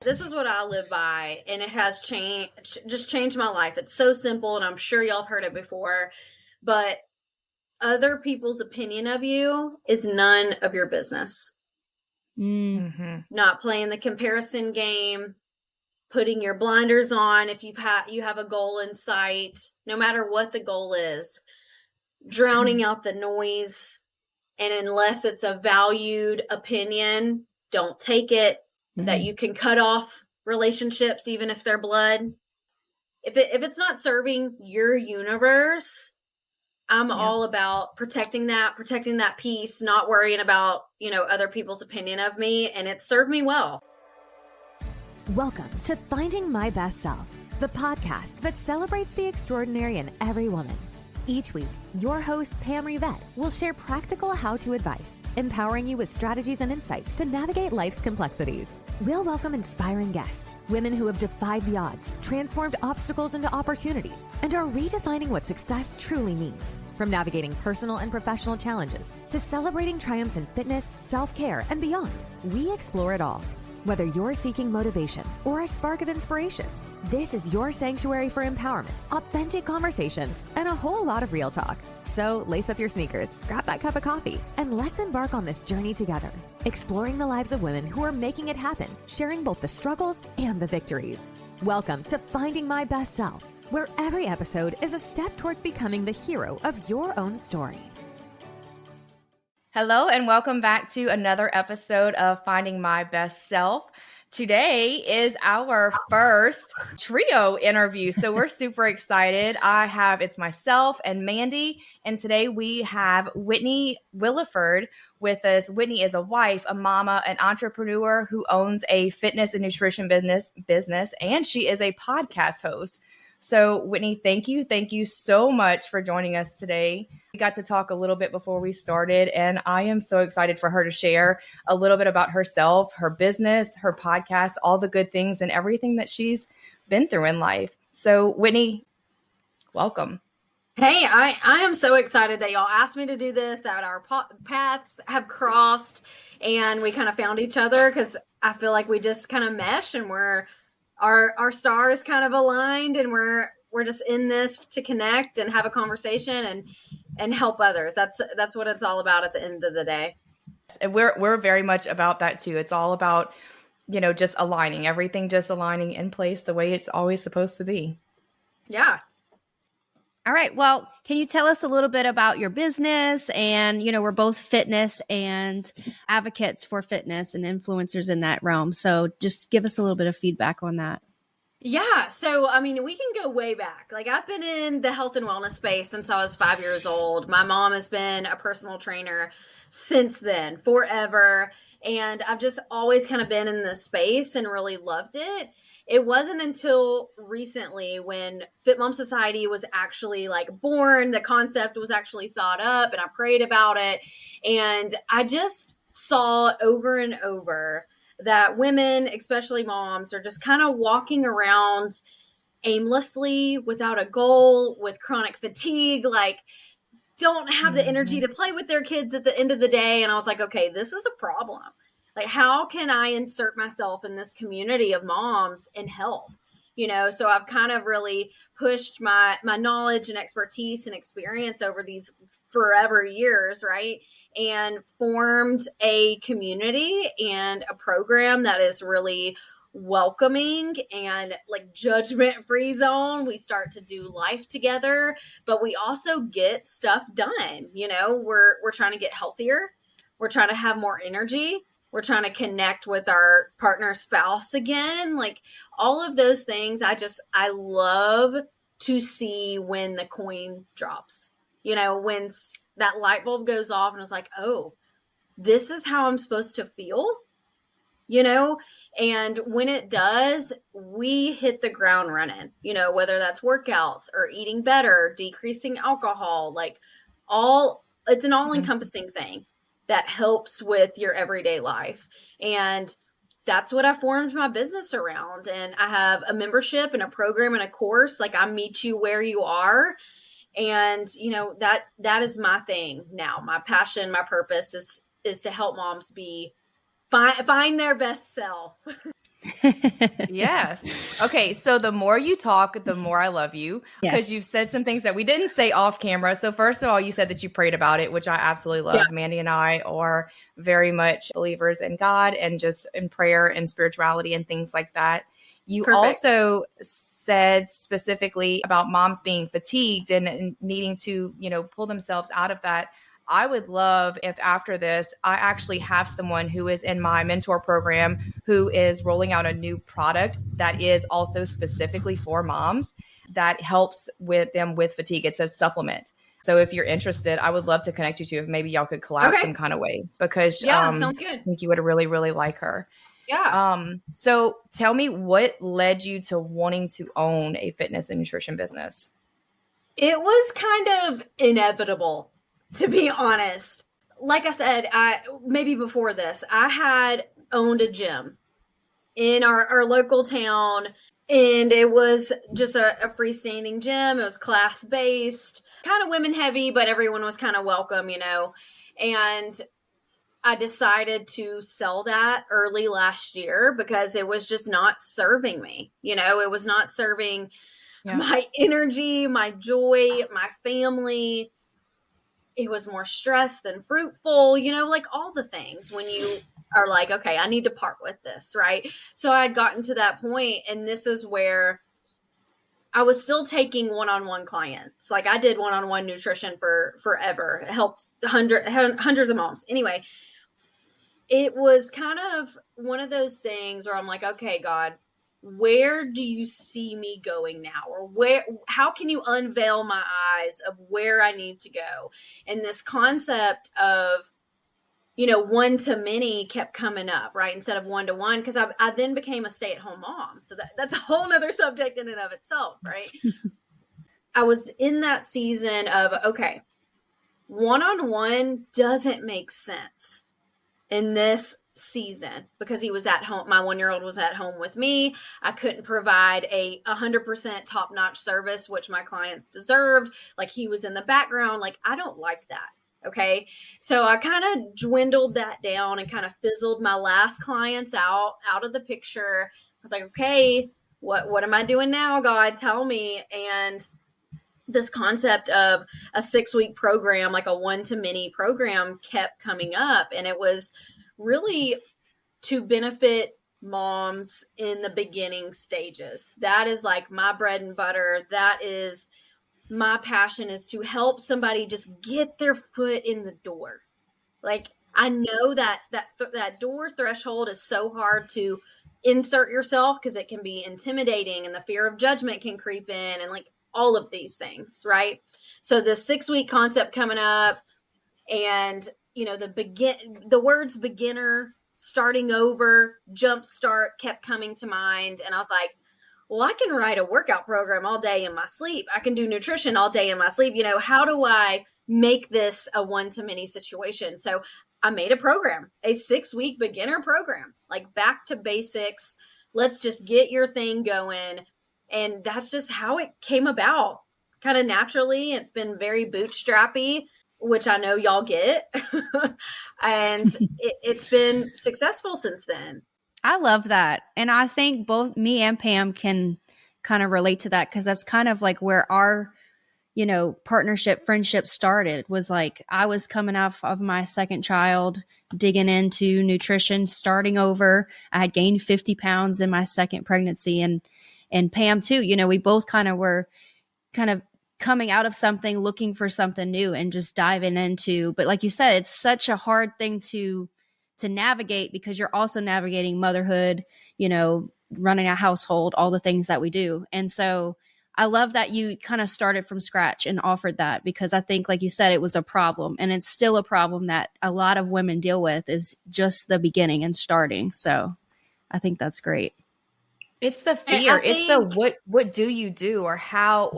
This is what I live by, and it has changed my life. It's so simple, and I'm sure y'all have heard it before, but other people's opinion of you is none of your business. Mm-hmm. Not playing the comparison game, putting your blinders on if you have a goal in sight, no matter what the goal is, drowning out the noise, and unless it's a valued opinion, don't take it. That you can cut off relationships, even if they're blood. If it's not serving your universe, I'm all about protecting that peace, not worrying about, other people's opinion of me. And it served me well. Welcome to Finding My Best Self, the podcast that celebrates the extraordinary in every woman. Each week, your host, Pam Rivette, will share practical how-to advice, empowering you with strategies and insights to navigate life's complexities. We'll welcome inspiring guests, women who have defied the odds, transformed obstacles into opportunities, and are redefining what success truly means. From navigating personal and professional challenges to celebrating triumphs in fitness, self-care, and beyond, we explore it all. Whether you're seeking motivation or a spark of inspiration, this is your sanctuary for empowerment, authentic conversations, and a whole lot of real talk. So lace up your sneakers, grab that cup of coffee, and let's embark on this journey together, exploring the lives of women who are making it happen, sharing both the struggles and the victories. Welcome to Finding My Best Self, where every episode is a step towards becoming the hero of your own story. Hello, and welcome back to another episode of Finding My Best Self. Today is our first trio interview, so we're super excited. It's myself and Mandy, and today we have Whitney Williford with us. Whitney is a wife, a mama, an entrepreneur who owns a fitness and nutrition business, and she is a podcast host. So Whitney, thank you so much for joining us today. We got to talk a little bit before we started, and I am so excited for her to share a little bit about herself, her business, her podcast, all the good things and everything that she's been through in life. So Whitney, welcome. Hey, I am so excited that y'all asked me to do this, that our paths have crossed and we kind of found each other, because I feel like we just kind of mesh and our stars kind of aligned, and we're just in this to connect and have a conversation and help others. That's what it's all about at the end of the day. And we're very much about that too. It's all about, just aligning, everything just aligning in place the way it's always supposed to be. Yeah. All right. Well, can you tell us a little bit about your business? And, we're both fitness and advocates for fitness and influencers in that realm. So just give us a little bit of feedback on that. Yeah. So, we can go way back. Like, I've been in the health and wellness space since I was 5 years old. My mom has been a personal trainer since then, forever. And I've just always kind of been in this space and really loved it. It wasn't until recently when Fit Mom Society was actually born, the concept was actually thought up, and I prayed about it. And I just saw over and over that women, especially moms, are just kind of walking around aimlessly, without a goal, with chronic fatigue, don't have the energy to play with their kids at the end of the day. And I was like, okay, this is a problem. How can I insert myself in this community of moms and help? So I've kind of really pushed my knowledge and expertise and experience over these forever years, right? And formed a community and a program that is really welcoming and judgment-free zone. We start to do life together, but we also get stuff done. We're trying to get healthier. We're trying to have more energy. We're trying to connect with our partner spouse again. All of those things, I love to see when the coin drops, when that light bulb goes off and it's like, oh, this is how I'm supposed to feel, and when it does, we hit the ground running, whether that's workouts or eating better, decreasing alcohol, it's an all-encompassing thing that helps with your everyday life. And that's what I formed my business around. And I have a membership and a program and a course. I meet you where you are. And, that is my thing now. My passion, my purpose is to help moms find their best self. Yes. Okay. So the more you talk, the more I love you, because Yes. you've said some things that we didn't say off camera. So first of all, you said that you prayed about it, which I absolutely love. Yeah. Mandy and I are very much believers in God and just in prayer and spirituality and things like that. You Perfect. also said specifically about moms being fatigued and needing to, pull themselves out of that. I would love if after this, I actually have someone who is in my mentor program who is rolling out a new product that is also specifically for moms that helps with them with fatigue. It's a supplement. So if you're interested, I would love to connect you to if maybe y'all could collab Okay. some kind of way, because Yeah, sounds I good. think you would really, really like her. Yeah. So tell me, what led you to wanting to own a fitness and nutrition business? It was kind of inevitable, to be honest. Like I said, maybe before this, I had owned a gym in our local town, and it was just a freestanding gym. It was class based, kind of women heavy, but everyone was kind of welcome, and I decided to sell that early last year because it was just not serving me. It was not serving my energy, my joy, my family. It was more stress than fruitful, like all the things when you are like, okay, I need to part with this, right? So I had gotten to that point, and this is where I was still taking one-on-one clients. Like I did one-on-one nutrition for forever. It helped hundreds of moms. Anyway, it was kind of one of those things where I'm like, okay, God, where do you see me going now? Or how can you unveil my eyes of where I need to go? And this concept of, one to many kept coming up, right? Instead of one to one, because I then became a stay-at-home mom. So that's a whole nother subject in and of itself, right? I was in that season of, okay, one-on-one doesn't make sense in this season because he was at home. My 1-year-old was at home with me. I couldn't provide a 100% top-notch service, which my clients deserved. Like he was in the background. Like I don't like that. Okay. So I kind of dwindled that down and kind of fizzled my last clients out of the picture. I was like, okay, what am I doing now, God? Tell me. And this concept of a 6-week program, like a one-to-many program, kept coming up. And it was really to benefit moms in the beginning stages. That is like my bread and butter. That is my passion, is to help somebody just get their foot in the door. Like I know that door threshold is so hard to insert yourself because it can be intimidating and the fear of judgment can creep in and like all of these things, right? So the 6-week concept coming up, and the words beginner, starting over, jump start kept coming to mind, and I was like, well, I can write a workout program all day in my sleep. I can do nutrition all day in my sleep. How do I make this a one-to-many situation? So I made a program, a 6-week beginner program, like back to basics. Let's just get your thing going. And that's just how it came about, kind of naturally. It's been very bootstrappy, which I know y'all get. And it's been successful since then. I love that. And I think both me and Pam can kind of relate to that because that's kind of like where our, partnership, friendship started. Was like I was coming off of my second child, digging into nutrition, starting over. I had gained 50 pounds in my second pregnancy, and Pam too. We both kind of were kind of coming out of something, looking for something new and just diving into. But like you said, it's such a hard thing to navigate because you're also navigating motherhood, running a household, all the things that we do. And so I love that you kind of started from scratch and offered that, because I think, like you said, it was a problem, and it's still a problem that a lot of women deal with, is just the beginning and starting. So I think that's great. It's the fear. It's the what do you do, or how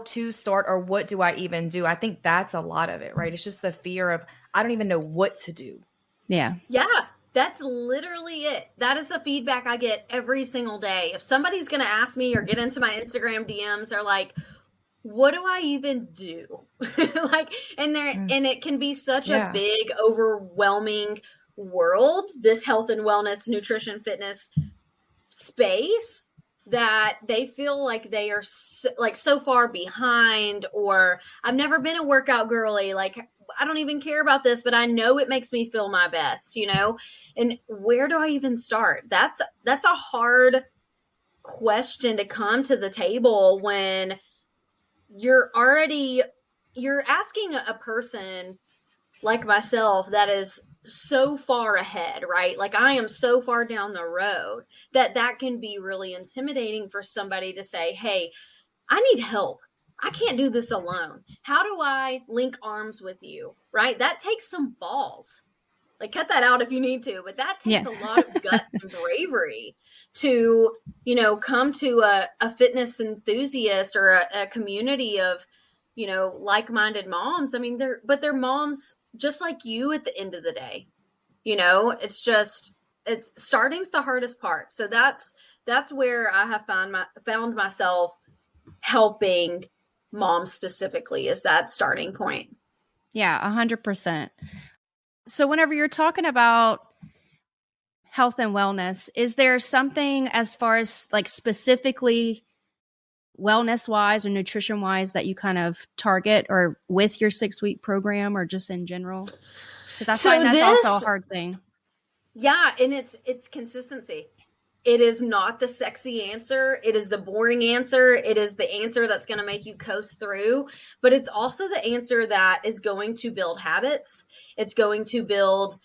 to start, or what do I even do? I think that's a lot of it, right? It's just the fear of, I don't even know what to do. Yeah. Yeah. That's literally it. That is the feedback I get every single day. If somebody's going to ask me or get into my Instagram DMs, they're like, what do I even do? And it can be such a big, overwhelming world, this health and wellness, nutrition, fitness space that they feel like they are so far behind, or I've never been a workout girly. Like, I don't even care about this, but I know it makes me feel my best, and where do I even start? That's a hard question to come to the table when you're asking a person like myself that is so far ahead, right? Like, I am so far down the road that can be really intimidating for somebody to say, hey, I need help. I can't do this alone. How do I link arms with you? Right? That takes some balls. Like, cut that out if you need to, but that takes a lot of guts and bravery to, come to a fitness enthusiast or a community of, like-minded moms. I mean, they're moms just like you at the end of the day. It's starting's the hardest part. So that's where I have found myself helping moms specifically, is that starting point. Yeah, 100%. So whenever you're talking about health and wellness, is there something as far as like specifically wellness wise or nutrition wise that you kind of target, or with your 6-week program, or just in general? Because I find that's also a hard thing. Yeah. And it's consistency. It is not the sexy answer. It is the boring answer. It is the answer that's going to make you coast through, but it's also the answer that is going to build habits. It's going to build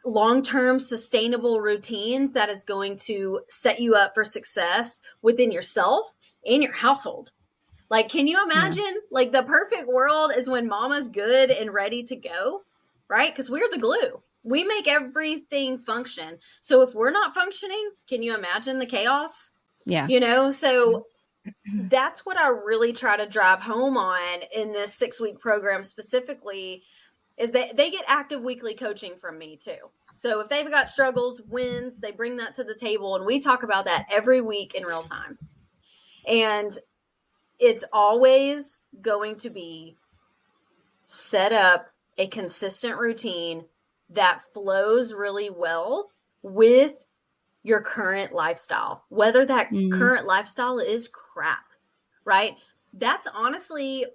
long-term sustainable routines that is going to set you up for success within yourself and your household. Like, can you imagine, like, the perfect world is when mama's good and ready to go, right? Because we're the glue. We make everything function. So if we're not functioning, can you imagine the chaos? Yeah. So that's what I really try to drive home on in this 6-week program specifically, is that they get active weekly coaching from me too. So if they've got struggles, wins, they bring that to the table, and we talk about that every week in real time. And it's always going to be set up a consistent routine that flows really well with your current lifestyle, whether that current lifestyle is crap, right? That's honestly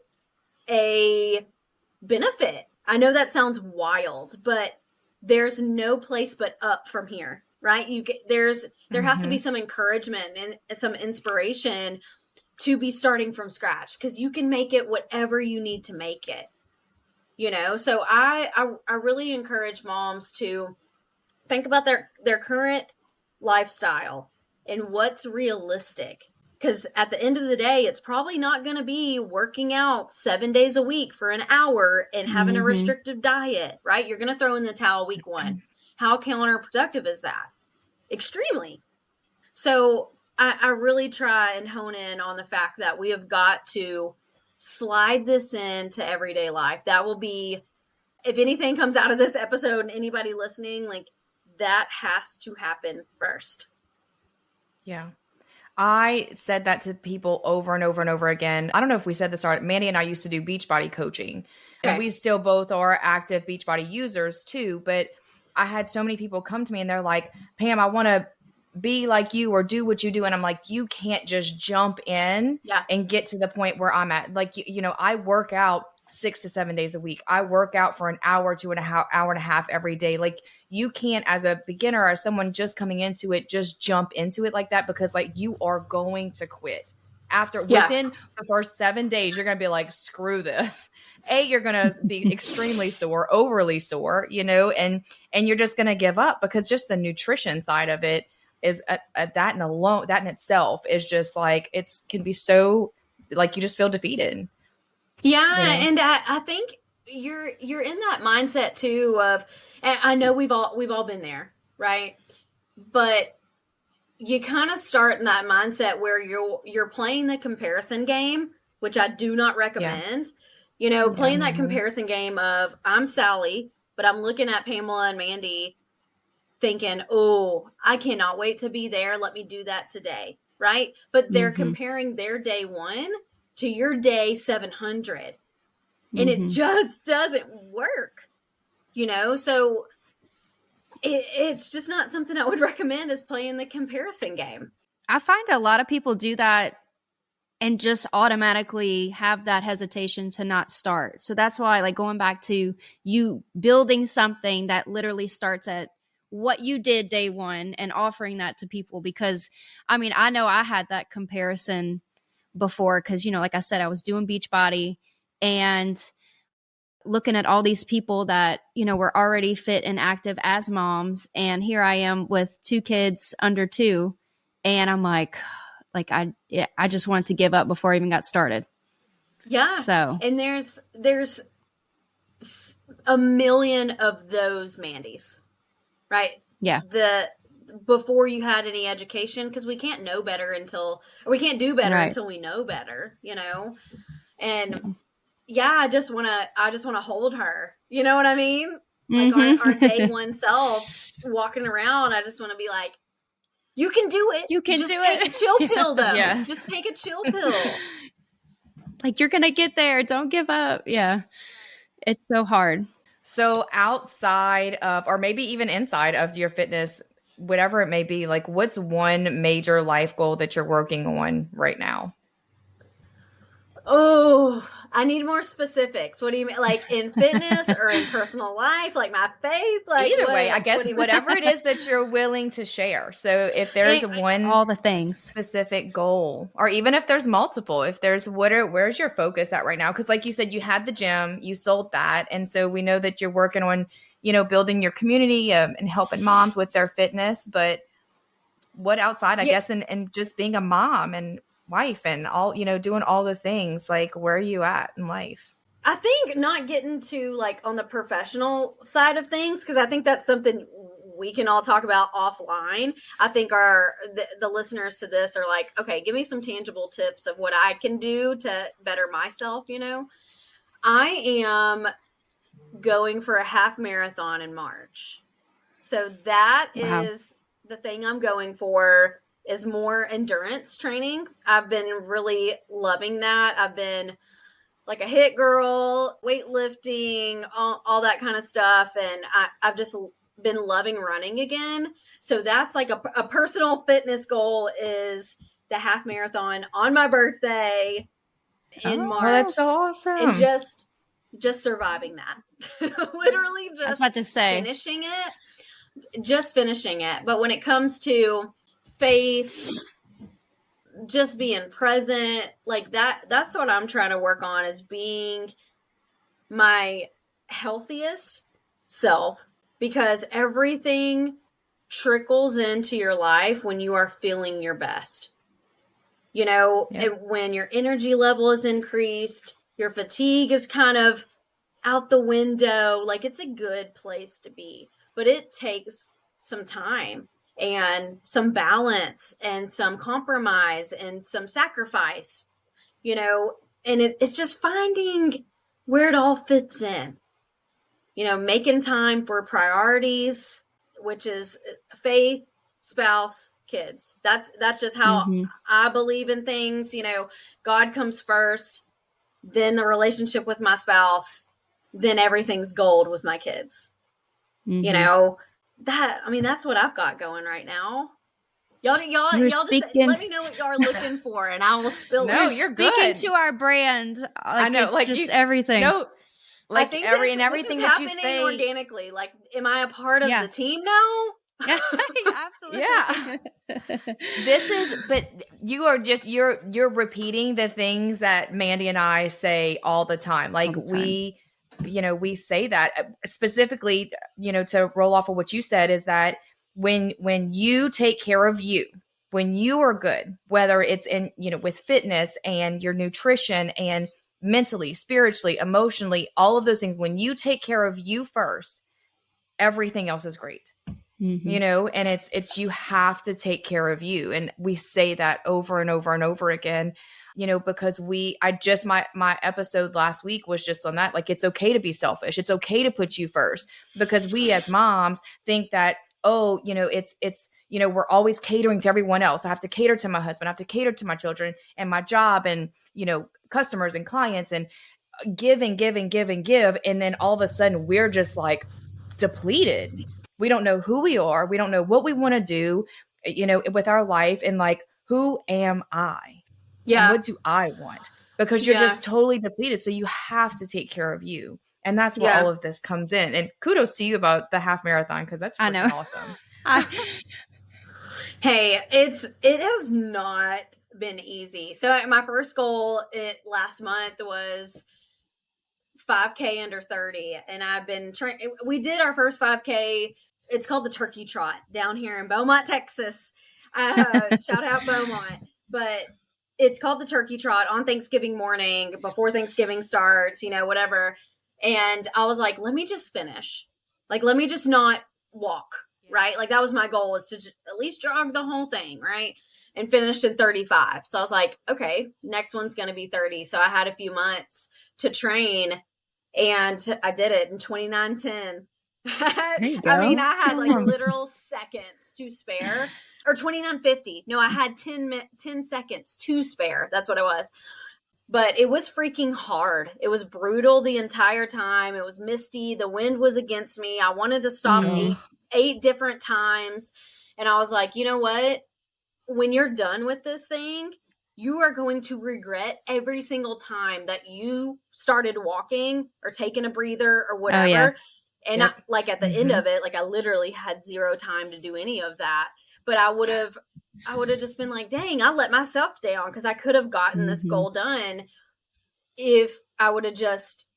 a benefit. I know that sounds wild, but there's no place but up from here, right? There has to be some encouragement and some inspiration to be starting from scratch, because you can make it whatever you need to make it. So I really encourage moms to think about their current lifestyle and what's realistic. Because at the end of the day, it's probably not going to be working out 7 days a week for an hour and having a restrictive diet, right? You're going to throw in the towel week 1. How counterproductive is that? Extremely. So I really try and hone in on the fact that we have got to slide this into everyday life. That will be, if anything comes out of this episode and anybody listening, like, that has to happen first. Yeah. I said that to people over and over and over again. I don't know if we said this already. Mandy and I used to do Beachbody coaching, and we still both are active Beachbody users too. But I had so many people come to me and they're like, Pam, I want to be like you or do what you do. And I'm like, you can't just jump in and get to the point where I'm at. Like, I work out 6 to 7 days a week. I work out for an hour to an hour and a half every day. Like, you can't, as a beginner or someone just coming into it, just jump into it like that, because like, you are going to quit within the first 7 days. You're going to be like, screw this. You're going to be extremely sore, overly sore, and you're just going to give up, because just the nutrition side of it is that in itself is just like, can be so, like, you just feel defeated. Yeah. And I think you're in that mindset too of, and I know we've all been there, right? But you kind of start in that mindset where you're playing the comparison game, which I do not recommend. Playing that comparison game of, I'm Sally, but I'm looking at Pamela and Mandy thinking, oh, I cannot wait to be there. Let me do that today. Right. But they're comparing their day 1 to your day 700. And it just doesn't work, so it's just not something I would recommend, is playing the comparison game. I find a lot of people do that and just automatically have that hesitation to not start. So that's why, like, going back to you building something that literally starts at what you did day one and offering that to people. Because I mean, I know I had that comparison before because, you know, like I said, I was doing Beachbody and looking at all these people that, you know, were already fit and active as moms. And here I am with 2 kids under 2. And I'm like I just wanted to give up before I even got started. Yeah. So, and there's a million of those Mandys, right? Yeah. Before you had any education, because we can't know better until, or we can't do better until we know better, you know? And I just want to hold her. You know what I mean? Like our day one self walking around. I just want to be like, you can do it. You can just do take it. a chill pill, though. Yes. Just take a chill pill. Like, you're going to get there. Don't give up. Yeah. It's so hard. So outside of, or maybe even inside of your fitness, whatever it may be, like, what's one major life goal that you're working on right now? Oh, I need more specifics. What do you mean? Like in fitness or in personal life? Like my faith? Like either way, I guess whatever it is that you're willing to share. So if there's all the things, specific goal, or even if there's multiple, if there's where's your focus at right now? Because like you said, you had the gym, you sold that. And so we know that you're working on, you know, building your community and helping moms with their fitness. But what outside, I guess, and just being a mom and wife and all, you know, doing all the things, like, where are you at in life? I think not getting to like on the professional side of things, because I think that's something we can all talk about offline. I think the listeners to this are like, okay, give me some tangible tips of what I can do to better myself. You know, I am going for a half marathon in March. So that is the thing I'm going for, is more endurance training. I've been really loving that. I've been like a hit girl, weightlifting, all that kind of stuff. And I've just been loving running again. So that's like a personal fitness goal, is the half marathon on my birthday in March. That's so awesome. And just surviving that. Literally just I was about to say, finishing it. But when it comes to faith, just being present, like that's what I'm trying to work on, is being my healthiest self, because everything trickles into your life when you are feeling your best. You know, when your energy level is increased, your fatigue is kind of out the window, like, it's a good place to be, but it takes some time and some balance and some compromise and some sacrifice, you know, and it's just finding where it all fits in, you know, making time for priorities, which is faith, spouse, kids. That's just how I believe in things. You know, God comes first, then the relationship with my spouse, then everything's gold with my kids. You know, that's what I've got going right now. Y'all just let me know what y'all are looking for, and I will spill it. You're good. Speaking to our brand. Like, I know, it's like, just everything. No, like, I think everything that you say organically. Like, am I a part of the team now? Absolutely. Yeah. But you are just, you're repeating the things that Mandy and I say all the time. Like, we say that specifically, you know, to roll off of what you said, is that when you take care of you, when you are good, whether it's in, you know, with fitness and your nutrition and mentally, spiritually, emotionally, all of those things, when you take care of you first, everything else is great. You know, and it's you have to take care of you. And we say that over and over and over again, you know, because my episode last week was just on that. Like, it's okay to be selfish. It's okay to put you first, because we as moms think that, oh, you know, it's, you know, we're always catering to everyone else. I have to cater to my husband. I have to cater to my children and my job and, you know, customers and clients, and give and give and give and give. And then all of a sudden we're just like depleted. we don't know who we are. We don't know what we want to do, with our life, and like, who am I? Yeah. And what do I want? Because you're just totally depleted. So you have to take care of you. And that's where all of this comes in. And kudos to you about the half marathon, because that's freaking awesome. Hey, it has not been easy. So my first goal last month was 5K under 30, and I've been trying. We did our first 5K. It's called the Turkey Trot down here in Beaumont, Texas. Shout out Beaumont. But it's called the Turkey Trot on Thanksgiving morning before Thanksgiving starts, whatever. And I was like, let me just finish. Like, let me just not walk, right? Like, that was my goal, was to at least jog the whole thing, right? And finished in 35. So I was like, okay, next one's going to be 30. So I had a few months to train, and I did it in 29:10. I mean, I had like literal seconds to spare, or 29:50. No, I had 10 seconds to spare. That's what it was. But it was freaking hard. It was brutal the entire time. It was misty. The wind was against me. I wanted to stop eight different times. And I was like, you know what? When you're done with this thing, you are going to regret every single time that you started walking or taking a breather or whatever. Oh, yeah. And I, like, at the end of it, like, I literally had zero time to do any of that. But I would have just been like, dang, I let myself down, because I could have gotten this goal done if I would have just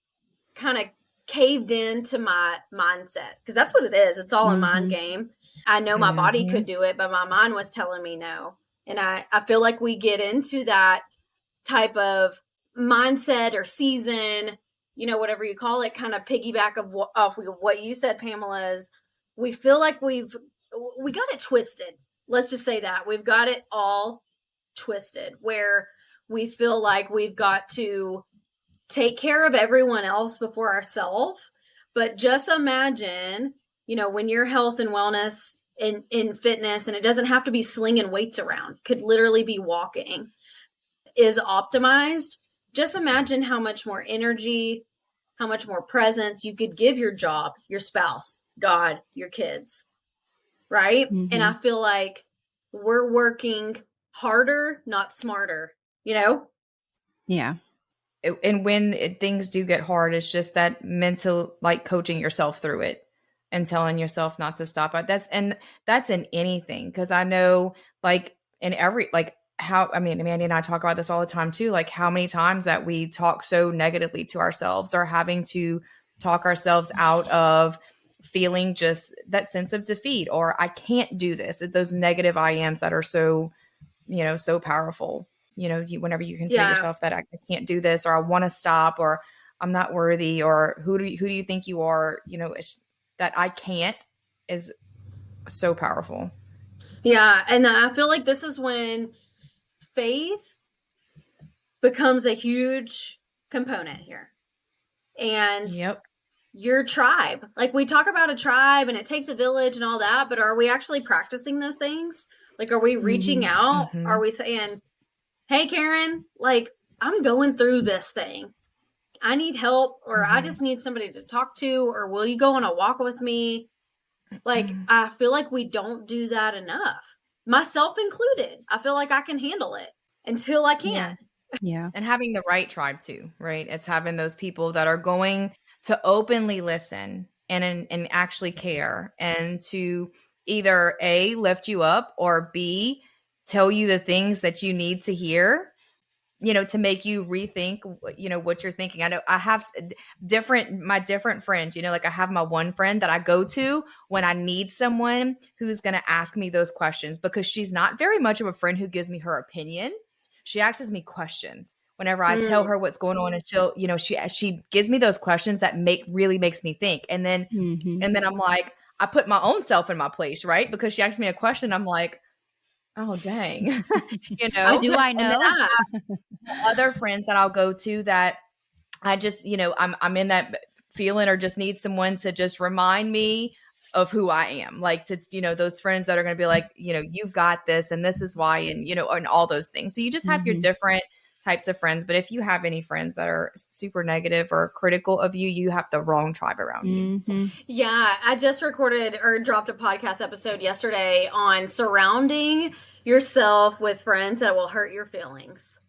kind of caved into my mindset. Because that's what it is. It's all a mind game. I know my body could do it, but my mind was telling me no. And I feel like we get into that type of mindset or season, whatever you call it, kind of piggyback off of what you said, Pamela, is we feel like we got it twisted. Let's just say that we've got it all twisted, where we feel like we've got to take care of everyone else before ourselves. But just imagine, when your health and wellness in fitness, and it doesn't have to be slinging weights around, could literally be walking, is optimized. Just imagine how much more energy, how much more presence you could give your job, your spouse, God, your kids, right? And I feel like we're working harder, not smarter, Yeah. And when things do get hard, it's just that mental, like, coaching yourself through it and telling yourself not to stop. That's in anything. Because I know, like, in every, like, Mandy and I talk about this all the time too, like how many times that we talk so negatively to ourselves, or having to talk ourselves out of feeling just that sense of defeat, or I can't do this. Those negative I ams that are so, so powerful. Whenever you can tell yourself that I can't do this, or I want to stop, or I'm not worthy, or who do you think you are? It's that I can't is so powerful. Yeah. And I feel like this is when faith becomes a huge component here. And your tribe, like, we talk about a tribe and it takes a village and all that, but are we actually practicing those things? Like, are we reaching out? Are we saying, hey, Karen, like, I'm going through this thing. I need help, or I just need somebody to talk to, or will you go on a walk with me? Like, I feel like we don't do that enough, myself included. I feel like I can handle it until I can't. Yeah. And having the right tribe too, right? It's having those people that are going to openly listen and actually care, and to either A, lift you up, or B, tell you the things that you need to hear, to make you rethink, what you're thinking. I know I have my different friends, like I have my one friend that I go to when I need someone who's going to ask me those questions, because she's not very much of a friend who gives me her opinion. She asks me questions whenever I tell her what's going on, and she'll, she gives me those questions that really makes me think. And then, and then I'm like, I put my own self in my place, right? Because she asks me a question. I'm like, oh, dang. Do I know? I have other friends that I'll go to that I just, I'm in that feeling, or just need someone to just remind me of who I am. Like, to, those friends that are going to be like, you've got this, and this is why, and, and all those things. So you just have your different types of friends. But if you have any friends that are super negative or critical of you, you have the wrong tribe around you. Yeah, I just recorded or dropped a podcast episode yesterday on surrounding yourself with friends that will hurt your feelings.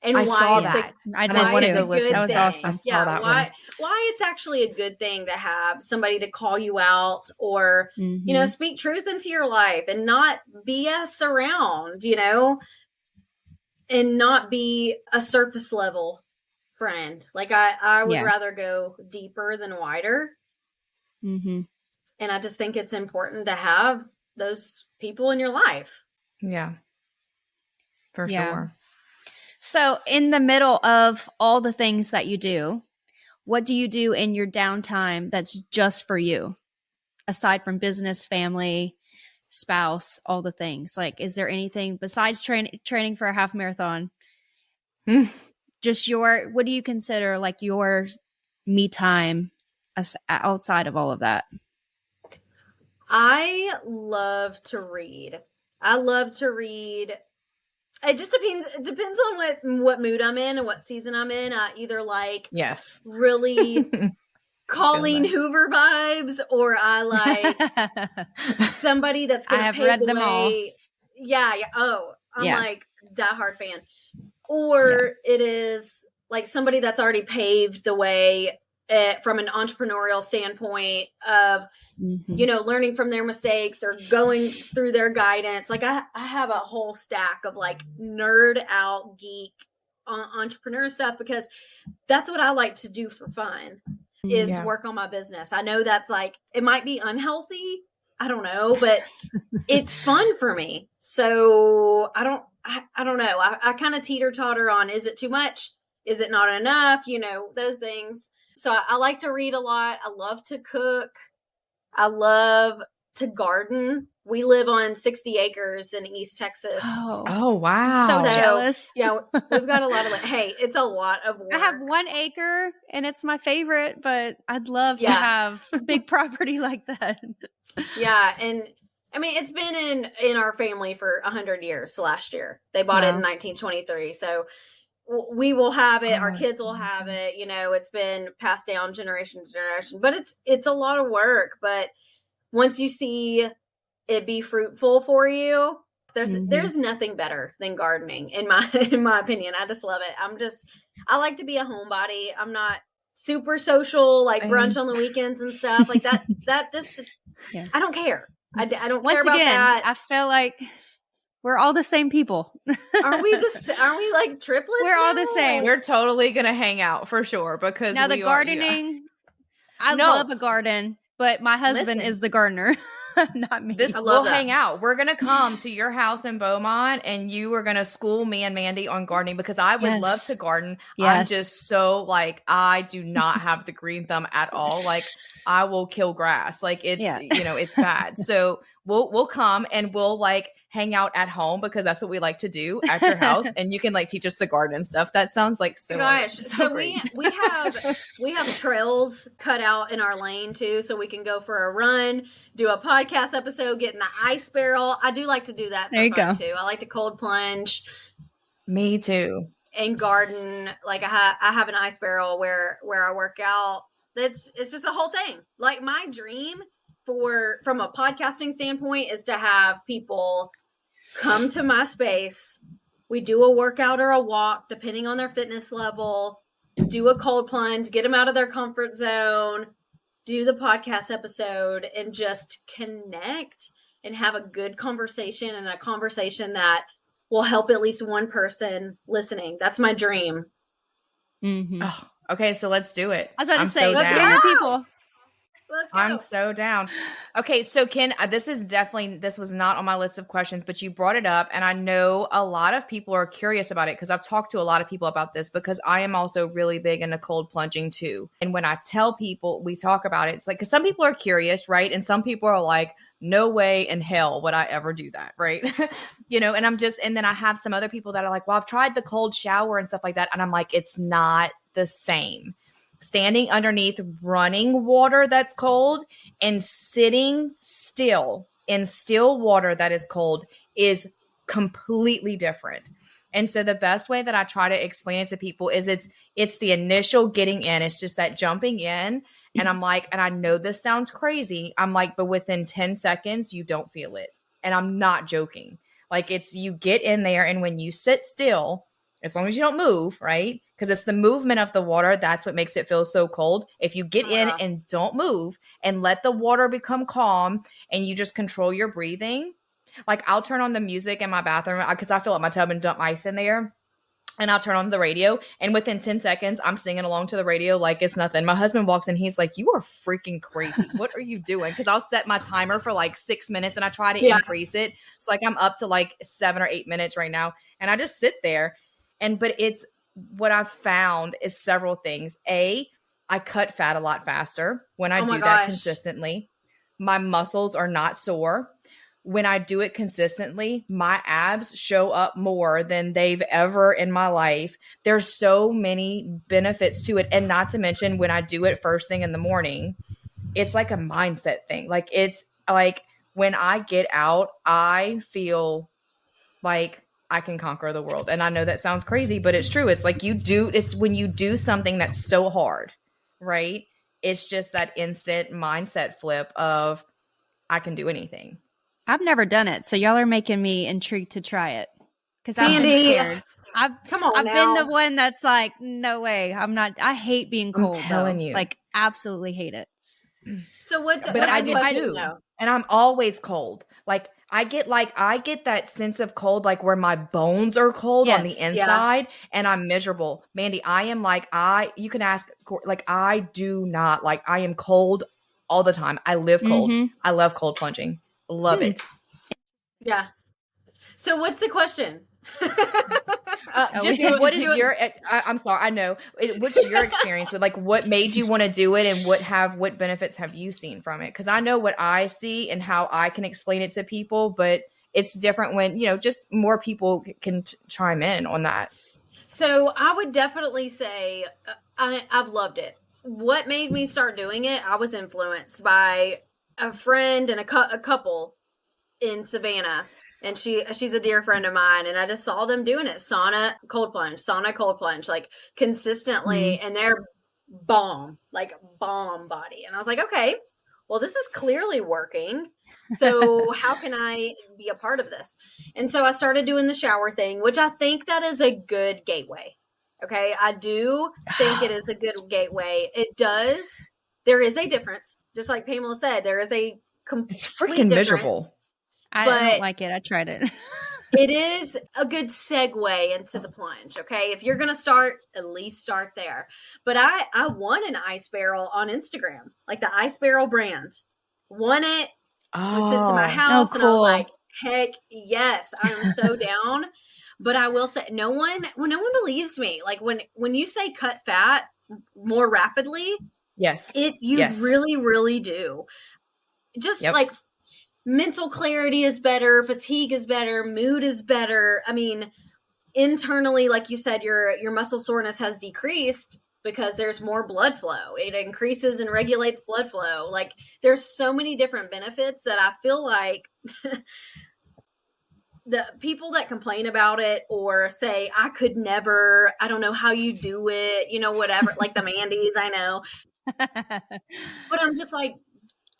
And I why saw it's that. I And did I wanted too. to listen. That was thing. awesome. Yeah, why it's actually a good thing to have somebody to call you out or, you know, speak truth into your life and not BS around, you know, and not be a surface level friend. Like I would rather go deeper than wider. And I just think it's important to have those people in your life. Yeah, for sure. So in the middle of all the things that you do, what do you do in your downtime that's just for you? Aside from business, family, spouse, all the things. Like, is there anything besides training for a half marathon? Just what do you consider like your me time outside of all of that? I love to read. It just depends. It depends on what mood I'm in and what season I'm in. I either like really Colleen Hoover vibes, or I like somebody that's going to pave the way. All. Yeah. Oh, I'm like diehard fan. Or it is like somebody that's already paved the way from an entrepreneurial standpoint of, you know, learning from their mistakes or going through their guidance. Like I have a whole stack of like nerd out geek entrepreneur stuff because that's what I like to do for fun is work on my business. I know that's like, it might be unhealthy. I don't know, but it's fun for me. So I don't know. I kind of teeter totter on, is it too much? Is it not enough? You know, those things. So I like to read a lot. I love to cook. I love to garden. We live on 60 acres in East Texas. Oh wow. So jealous. Yeah, we've got a lot of land. Hey, it's a lot of work. I have 1 acre and it's my favorite, but I'd love to have a big property like that. Yeah. And I mean, it's been in our family for 100 years. Last year, they bought it in 1923. So we will have it. Our kids will have it. You know, it's been passed down generation to generation, but it's a lot of work. But once you see it be fruitful for you, there's nothing better than gardening in my opinion. I just love it. I like to be a homebody. I'm not super social, like brunch on the weekends and stuff like that. That just, I don't care. I don't care about that. I feel like we're all the same people. Are we like triplets? We're all the same. We're totally going to hang out for sure because now the gardening, I love a garden, but my husband is the gardener, not me. We'll hang out. We're going to come to your house in Beaumont and you are going to school me and Mandy on gardening because I would love to garden. I'm just so like, I do not have the green thumb at all. Like I will kill grass. Like it's, you know, it's bad. So we'll come and we'll like hang out at home because that's what we like to do at your house. And you can like teach us to garden and stuff. That sounds like so gosh. So we have trails cut out in our lane too. So we can go for a run, do a podcast episode, get in the ice barrel. I do like to do that. There you go. Too. I like to cold plunge. Me too. And garden. Like I have an ice barrel where I work out. It's just a whole thing. Like my dream from a podcasting standpoint is to have people come to my space. We do a workout or a walk, depending on their fitness level, do a cold plunge, get them out of their comfort zone, do the podcast episode, and just connect and have a good conversation and a conversation that will help at least one person listening. That's my dream. Oh, okay, so let's do it. I was about to say, let's get your people. Let's go. I'm so down. Okay, so Ken, this was not on my list of questions, but you brought it up, and I know a lot of people are curious about it because I've talked to a lot of people about this because I am also really big into cold plunging too. And when I tell people, we talk about it, it's like, because some people are curious, right? And some people are like, no way in hell would I ever do that, right? You know, and then I have some other people that are like, well, I've tried the cold shower and stuff like that. And I'm like, it's not the same. Standing underneath running water that's cold and sitting still in still water that is cold is completely different. And so the best way that I try to explain it to people is it's the initial getting in. It's just that jumping in. And I'm like, and I know this sounds crazy. I'm like, but within 10 seconds, you don't feel it. And I'm not joking. Like it's, you get in there and when you sit still, as long as you don't move, right? Because it's the movement of the water. That's what makes it feel so cold. If you get in and don't move and let the water become calm and you just control your breathing, like I'll turn on the music in my bathroom because I fill up my tub and dump ice in there. And I'll turn on the radio. And within 10 seconds, I'm singing along to the radio like it's nothing. My husband walks in. He's like, you are freaking crazy. What are you doing? Because I'll set my timer for like 6 minutes and I try to increase it. So like I'm up to like 7 or 8 minutes right now. And I just sit there. But it's what I've found is several things. A, I cut fat a lot faster when I do that consistently. My muscles are not sore. When I do it consistently, my abs show up more than they've ever in my life. There's so many benefits to it. And not to mention when I do it first thing in the morning, it's like a mindset thing. Like it's like when I get out, I feel like I can conquer the world. And I know that sounds crazy, but it's true. It's like it's when you do something that's so hard, right? It's just that instant mindset flip of I can do anything. I've never done it, so y'all are making me intrigued to try it because I've been scared. I've been the one that's like, no way, I'm not. I hate being cold. I'm telling you, like, absolutely hate it. So what's? But I do, and I'm always cold. Like I get that sense of cold, like where my bones are cold on the inside, and I'm miserable. Mandy, I am like you can ask. Like I do not like. I am cold all the time. I live cold. I love cold plunging. Love it. Yeah. So what's the question? What is your, I'm sorry, I know. What's your experience with like what made you want to do it and what benefits have you seen from it? Because I know what I see and how I can explain it to people, but it's different when, just more people can chime in on that. So I would definitely say I've loved it. What made me start doing it? I was influenced by a friend and a couple in Savannah, and she's a dear friend of mine, and I just saw them doing it. Sauna, cold plunge, like consistently, and they're bomb body. And I was like, okay, well, this is clearly working. So how can I be a part of this? And so I started doing the shower thing, which I think that is a good gateway. Okay. I do think it is a good gateway. There is a difference. Just like Pamela said, there is a complete It's freaking miserable. I don't like it. I tried it. It is a good segue into the plunge. Okay. If you're going to start, at least start there. But I won an ice barrel on Instagram, like the ice barrel brand. Won it. Was sent to my house. Cool. And I was like, heck yes, I'm so down. But I will say no one believes me. Like when you say cut fat more rapidly, you really, really do. Just like mental clarity is better, fatigue is better, mood is better. I mean, internally, like you said, your muscle soreness has decreased because there's more blood flow. It increases and regulates blood flow. Like there's so many different benefits that I feel like the people that complain about it or say, I could never, I don't know how you do it, whatever, like the Mandys, I know. But I'm just like,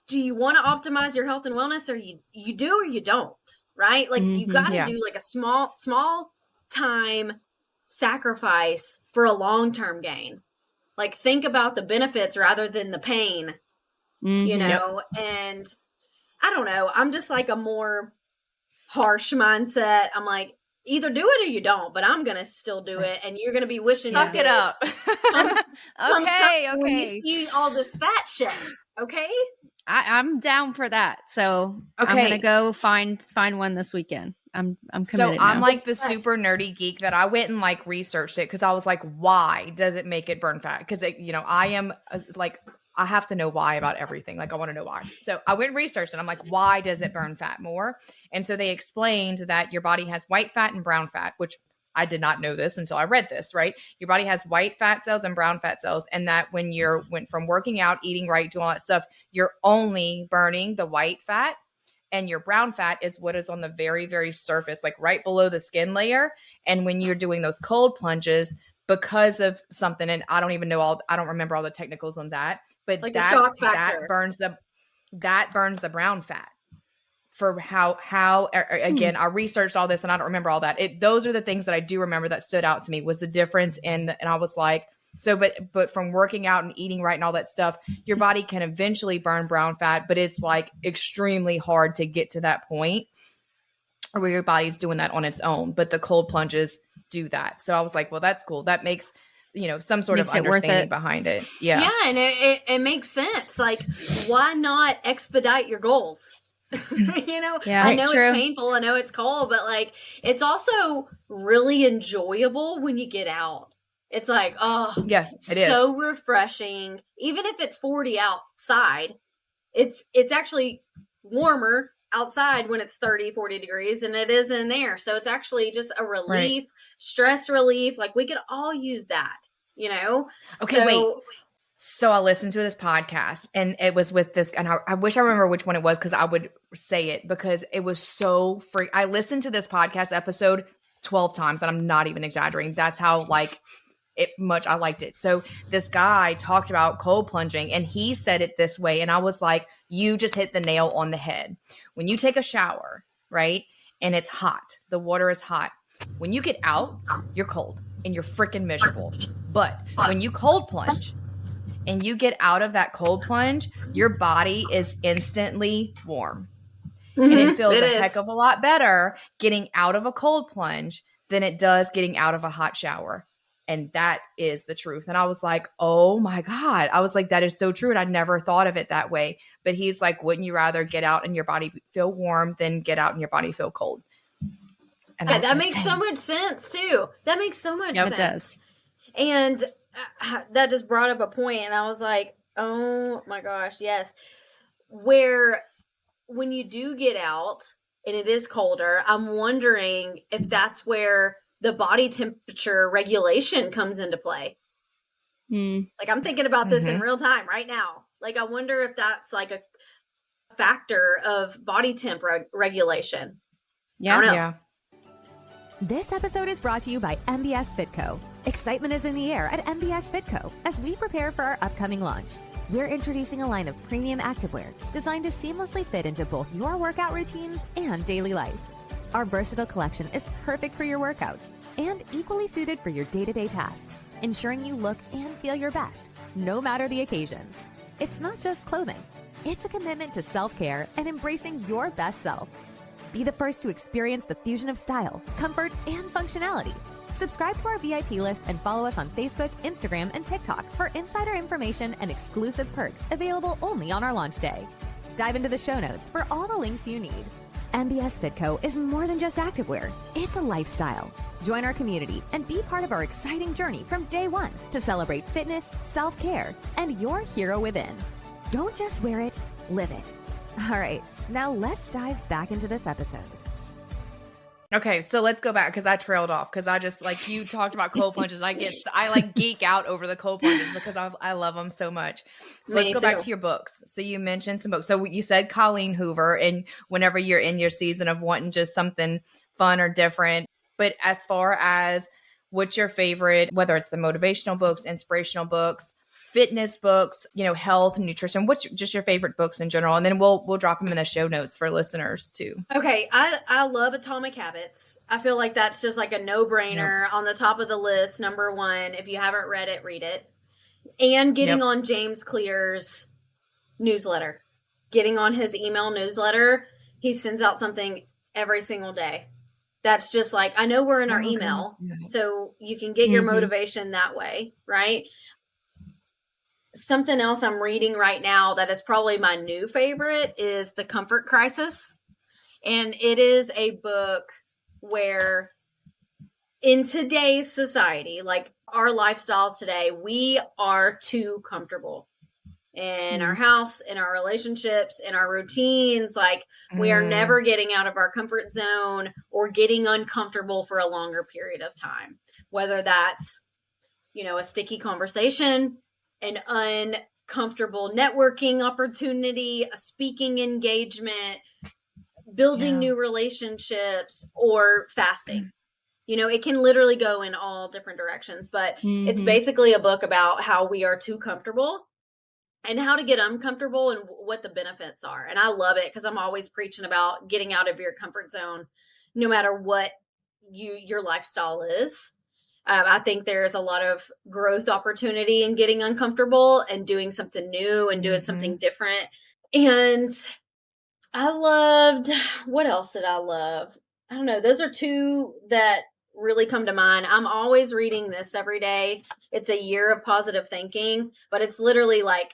do you want to optimize your health and wellness, or you do or you don't, right? Like you got to do like a small time sacrifice for a long-term gain. Like think about the benefits rather than the pain, and I don't know. I'm just like a more harsh mindset. I'm like, either do it or you don't, but I'm going to still do it. And you're going to be wishing. Suck it up. Okay. When you see all this fat shit. Okay. I'm down for that. So I'm going to go find one this weekend. I'm committed. So I'm like the super nerdy geek that I went and like researched it because I was like, why does it make it burn fat? Because I am like, I have to know why about everything. Like I want to know why. So I went and researched and I'm like, why does it burn fat more? And so they explained that your body has white fat and brown fat, which I did not know this until I read this, right? Your body has white fat cells and brown fat cells. And that when went from working out, eating right, doing all that stuff, you're only burning the white fat. And your brown fat is what is on the very, very surface, like right below the skin layer. And when you're doing those cold plunges, because of something, and I don't remember all the technicals on that, but like the shock factor. that burns the brown fat. For how again, I researched all this and I don't remember all that. Those are the things that I do remember that stood out to me was the difference and I was like, so, but from working out and eating right and all that stuff, your body can eventually burn brown fat, but it's like extremely hard to get to that point where your body's doing that on its own. But the cold plunges do that. So I was like, well, that's cool. That makes, some sort of understanding behind it. Yeah. Yeah. And it makes sense. Like, why not expedite your goals? I know true. It's painful. I know it's cold, but like, it's also really enjoyable when you get out. It's like, oh, yes, it is so refreshing. Even if it's 40 outside, it's actually warmer outside when it's 30, 40 degrees than it is in there. So it's actually just a relief, stress relief. Like we could all use that, Okay, wait. So I listened to this podcast and it was with this, and I wish I remember which one it was because I would say it because it was so free. I listened to this podcast episode 12 times and I'm not even exaggerating. That's how much I liked it. So this guy talked about cold plunging and he said it this way. And I was like, you just hit the nail on the head. When you take a shower, right? And it's hot, the water is hot. When you get out, you're cold and you're freaking miserable. But when you cold plunge and you get out of that cold plunge, your body is instantly warm. And it feels heck of a lot better getting out of a cold plunge than it does getting out of a hot shower. And that is the truth. And I was like, oh my God. I was like, that is so true. And I never thought of it that way. But he's like, wouldn't you rather get out and your body feel warm than get out and your body feel cold? And yeah, that makes so much sense too. That makes so much sense. It does. And that just brought up a point, and I was like, oh my gosh, yes. Where when you do get out and it is colder, I'm wondering if that's where the body temperature regulation comes into play. Like I'm thinking about this in real time right now. Like I wonder if that's like a factor of body temp regulation. Yeah. I don't know. Yeah. This episode is brought to you by MBS Fitco. Excitement is in the air at MBS Fitco as we prepare for our upcoming launch. We're introducing a line of premium activewear designed to seamlessly fit into both your workout routines and daily life. Our versatile collection is perfect for your workouts and equally suited for your day-to-day tasks, ensuring you look and feel your best, no matter the occasion. It's not just clothing. It's a commitment to self-care and embracing your best self. Be the first to experience the fusion of style, comfort, and functionality. Subscribe to our VIP list and follow us on Facebook, Instagram, and TikTok for insider information and exclusive perks available only on our launch day. Dive into the show notes for all the links you need. MBS Fitco is more than just activewear. It's a lifestyle. Join our community and be part of our exciting journey from day one to celebrate fitness, self-care, and your hero within. Don't just wear it, live it. All right, now let's dive back into this episode. Okay, so let's go back because I trailed off because I just like you talked about cold plunges. I like geek out over the cold plunges because I love them so much. So let's go back to your books. So you mentioned some books. So you said Colleen Hoover, and whenever you're in your season of wanting just something fun or different. But as far as what's your favorite, whether it's the motivational books, inspirational books, fitness books, health and nutrition, what's just your favorite books in general? And then we'll drop them in the show notes for listeners too. Okay. I love Atomic Habits. I feel like that's just like a no-brainer on the top of the list. Number one, if you haven't read it, read it. And getting on James Clear's newsletter, getting on his email newsletter. He sends out something every single day. That's just like, I know we're in our email, so you can get your motivation that way, right? Something else I'm reading right now that is probably my new favorite is The Comfort Crisis. And it is a book where in today's society, like our lifestyles today, we are too comfortable in our house, in our relationships, in our routines. Like we are never getting out of our comfort zone or getting uncomfortable for a longer period of time, whether that's, a sticky conversation, an uncomfortable networking opportunity, a speaking engagement, building new relationships, or fasting. You know, it can literally go in all different directions, but it's basically a book about how we are too comfortable and how to get uncomfortable and what the benefits are. And I love it because I'm always preaching about getting out of your comfort zone, no matter what your lifestyle is. I think there's a lot of growth opportunity in getting uncomfortable and doing something new and doing something different. And I loved, what else did I love? I don't know. Those are two that really come to mind. I'm always reading this every day. It's a year of positive thinking, but it's literally like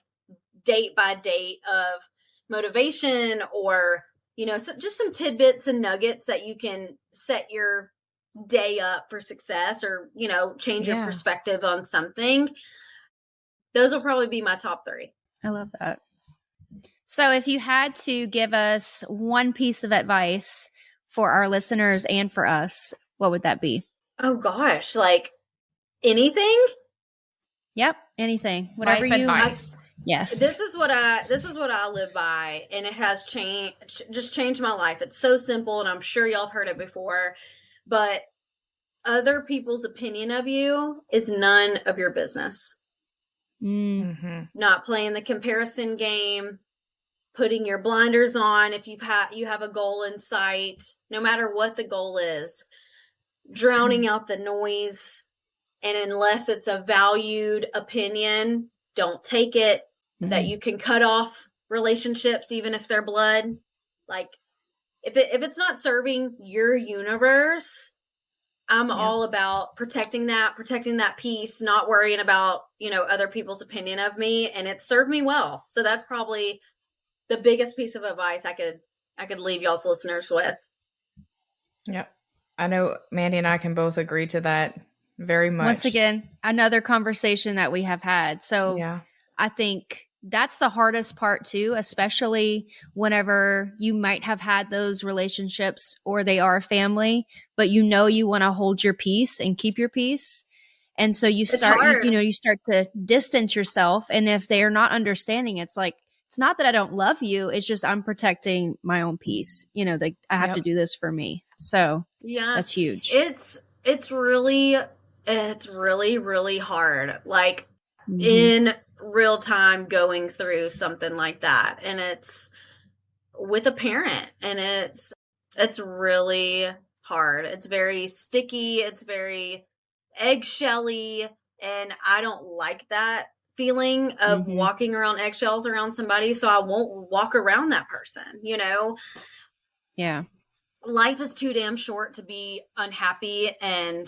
date by date of motivation, or, you know, just some tidbits and nuggets that you can set your day up for success, or, you know, change your perspective on something. Those will probably be my top three. I love that. So if you had to give us one piece of advice for our listeners and for us, what would that be? Oh gosh, like anything? Yep, anything. Whatever Life you advice. Yes. This is what I live by, and it has changed my life. It's so simple, and I'm sure y'all have heard it before, but other people's opinion of you is none of your business. Not playing the comparison game, putting your blinders on if you have a goal in sight, no matter what the goal is, drowning out the noise. And unless it's a valued opinion, don't take it. That you can cut off relationships, even if they're blood. Like if it's not serving your universe, I'm all about protecting that peace, not worrying about, you know, other people's opinion of me. And it served me well. So that's probably the biggest piece of advice I could leave y'all's listeners with. Yep. I know Mandy and I can both agree to that very much. Once again, another conversation that we have had. So I think that's the hardest part too, especially whenever you might have had those relationships or they are family, but you know you want to hold your peace and keep your peace. And so you start, you start to distance yourself. And if they are not understanding, it's like, it's not that I don't love you. It's just I'm protecting my own peace. You know, I have to do this for me. So that's huge. It's really, really hard. Like in real time going through something like that. And it's with a parent, and it's really hard. It's very sticky. It's very eggshelly. And I don't like that feeling of walking around eggshells around somebody. So I won't walk around that person, you know? Yeah. Life is too damn short to be unhappy and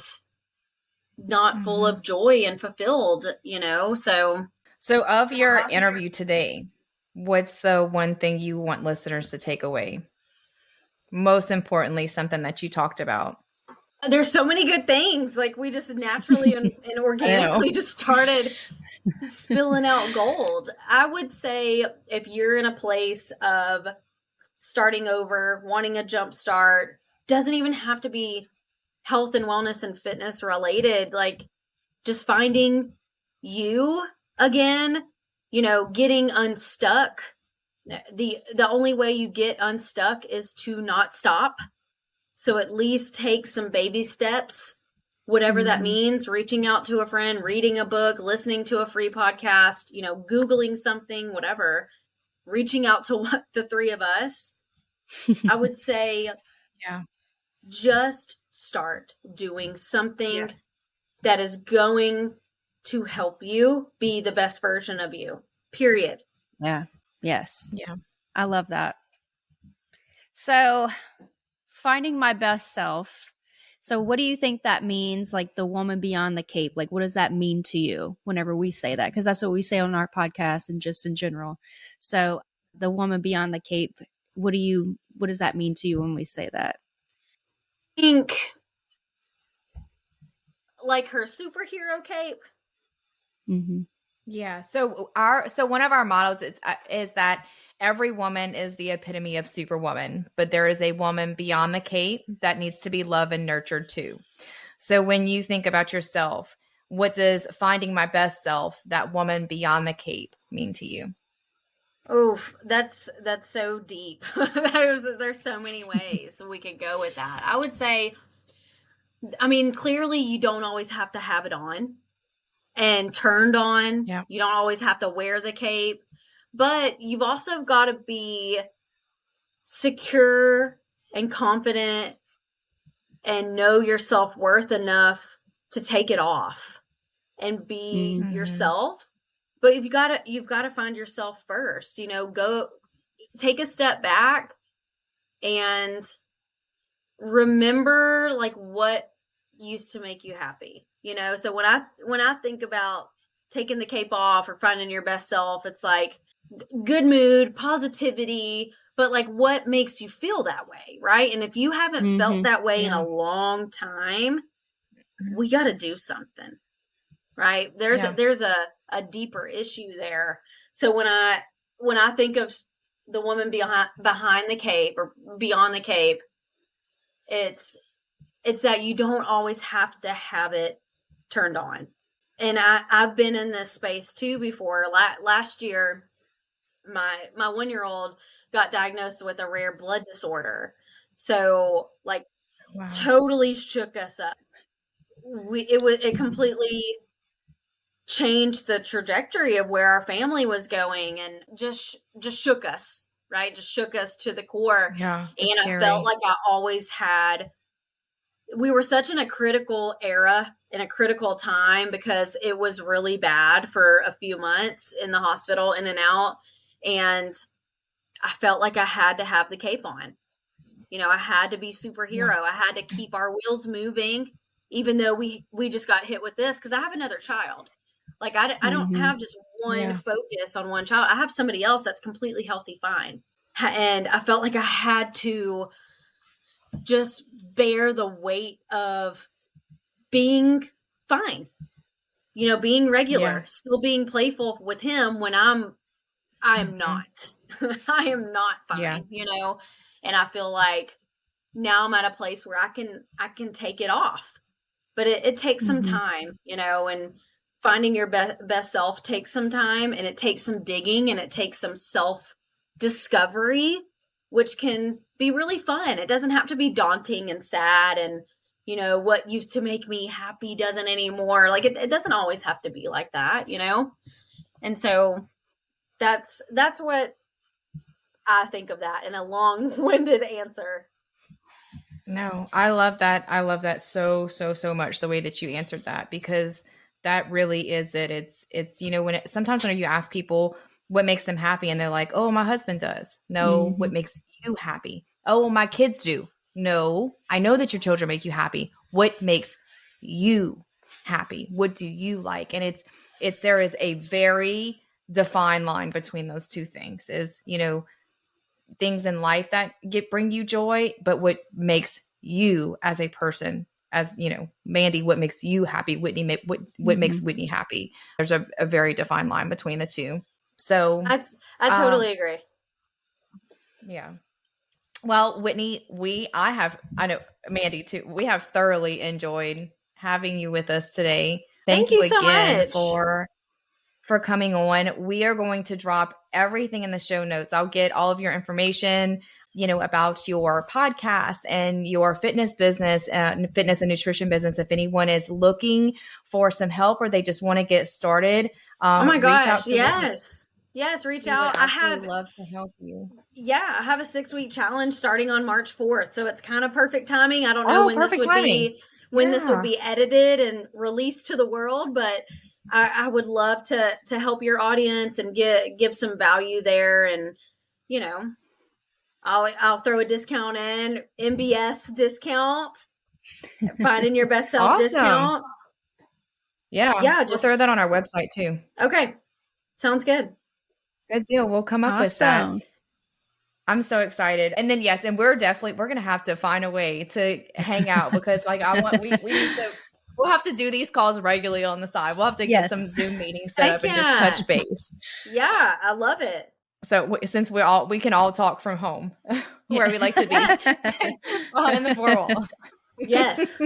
not full of joy and fulfilled, you know? So of your interview today, what's the one thing you want listeners to take away? Most importantly, something that you talked about. There's so many good things. Like we just naturally and organically just started spilling out gold. I would say if you're in a place of starting over, wanting a jump start, doesn't even have to be health and wellness and fitness related, like just finding you again, you know, getting unstuck. The only way you get unstuck is to not stop. So at least take some baby steps, whatever that means, reaching out to a friend, reading a book, listening to a free podcast, you know, Googling something, whatever, reaching out to the three of us. I would say, just start doing something that is going to help you be the best version of you, period. Yeah. Yes. Yeah. I love that. So finding my best self. So what do you think that means? Like the woman beyond the cape, like what does that mean to you whenever we say that? Because that's what we say on our podcast and just in general. So the woman beyond the cape, what does that mean to you when we say that? I think like her superhero cape. Yeah. So one of our mottos is that every woman is the epitome of superwoman, but there is a woman beyond the cape that needs to be loved and nurtured too. So when you think about yourself, what does finding my best self, that woman beyond the cape, mean to you? Oof, that's so deep. There's so many ways we could go with that. I would say, I mean, clearly you don't always have to have it on and turned on. Yeah. You don't always have to wear the cape, but you've also got to be secure and confident and know your self-worth enough to take it off and be yourself. But you've got to find yourself first, go take a step back and remember like what used to make you happy. So when I think about taking the cape off or finding your best self, it's like good mood, positivity, but like what makes you feel that way, right? And if you haven't felt that way in a long time, we got to do something, right? There's a deeper issue there. So when I think of the woman behind the cape or beyond the cape, it's that you don't always have to have it turned on. And I've been in this space too before. Last year, my 1-year-old got diagnosed with a rare blood disorder. So like totally shook us up. It completely changed the trajectory of where our family was going and just shook us, right? Just shook us to the core. Yeah. And I felt like I always had, we were such in a critical era, in a critical time, because it was really bad for a few months in the hospital, in and out. And I felt like I had to have the cape on. I had to be superhero. I had to keep our wheels moving, even though we just got hit with this, because I have another child. Like I don't have just one focus on one child. I have somebody else that's completely healthy, fine. And I felt like I had to just bear the weight of being fine, being regular, still being playful with him when I am not, I am not fine, and I feel like now I'm at a place where I can take it off, but it takes some time, and finding your best self takes some time, and it takes some digging, and it takes some self discovery, which can be really fun. It doesn't have to be daunting and sad and, what used to make me happy doesn't anymore. Like it doesn't always have to be like that, And so that's what I think of that in a long-winded answer. No, I love that. I love that so much, the way that you answered that, because that really is it. It's sometimes when you ask people what makes them happy and they're like, oh, my husband does. No, what makes you happy? Oh, well, my kids do. No, I know that your children make you happy. What makes you happy? What do you like? And there is a very defined line between those two things, is, things in life that bring you joy, but what makes you as a person, as Mandy, what makes you happy? Whitney, what makes Whitney happy? There's a very defined line between the two. So I totally agree. Yeah. Well, Whitney, I know Mandy too. We have thoroughly enjoyed having you with us today. Thank you so again much for coming on. We are going to drop everything in the show notes. I'll get all of your information, about your podcast and your fitness business, fitness and nutrition business. If anyone is looking for some help or they just want to get started, oh my gosh, yes. Yes, reach out. I would love to help you. Yeah, I have a 6-week challenge starting on March 4th. So it's kind of perfect timing. I don't know when this would be edited and released to the world, but I would love to help your audience and give some value there. And, I'll throw a discount in, MBS discount, finding your best self discount. Yeah. We'll throw that on our website too. Okay. Sounds good. Good deal. We'll come up with that. I'm so excited. And then, yes, and we're going to have to find a way to hang out, because we'll have to do these calls regularly on the side. We'll have to get some Zoom meetings set up and just touch base. Yeah. I love it. So since we can all talk from home where we like to be in the four walls. Yes.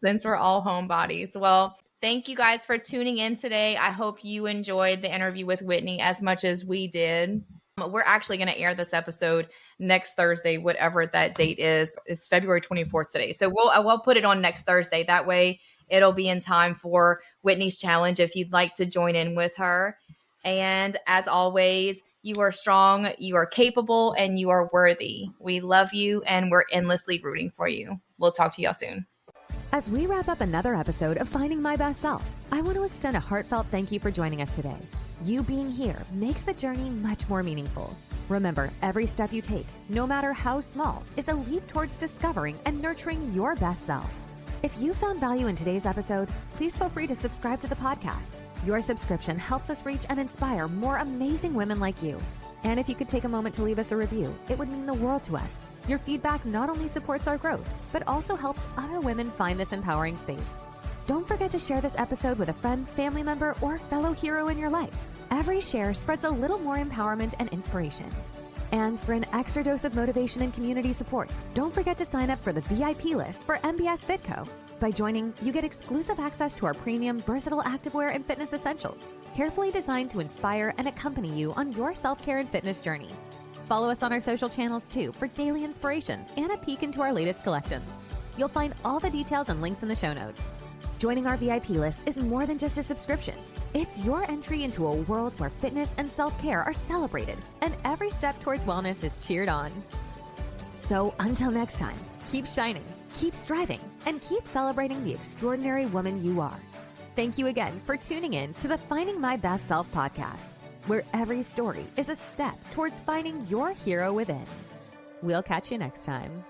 Since we're all homebodies. Well, Thank you guys for tuning in today. I hope you enjoyed the interview with Whitney as much as we did. We're actually going to air this episode next Thursday, whatever that date is. It's February 24th today. So we'll put it on next Thursday. That way it'll be in time for Whitney's challenge if you'd like to join in with her. And as always, you are strong, you are capable, and you are worthy. We love you, and we're endlessly rooting for you. We'll talk to y'all soon. As we wrap up another episode of Finding My Best Self, I want to extend a heartfelt thank you for joining us today. You being here makes the journey much more meaningful. Remember, every step you take, no matter how small, is a leap towards discovering and nurturing your best self. If you found value in today's episode, please feel free to subscribe to the podcast. Your subscription helps us reach and inspire more amazing women like you. And if you could take a moment to leave us a review, it would mean the world to us. Your feedback not only supports our growth, but also helps other women find this empowering space. Don't forget to share this episode with a friend, family member, or fellow hero in your life. Every share spreads a little more empowerment and inspiration. And for an extra dose of motivation and community support, don't forget to sign up for the VIP list for MBS FitCo. By joining, you get exclusive access to our premium versatile activewear and fitness essentials, carefully designed to inspire and accompany you on your self-care and fitness journey. Follow us on our social channels too for daily inspiration and a peek into our latest collections. You'll find all the details and links in the show notes. Joining our VIP list is more than just a subscription. It's your entry into a world where fitness and self-care are celebrated and every step towards wellness is cheered on. So until next time, keep shining, keep striving, and keep celebrating the extraordinary woman you are. Thank you again for tuning in to the Finding My Best Self podcast, where every story is a step towards finding your hero within. We'll catch you next time.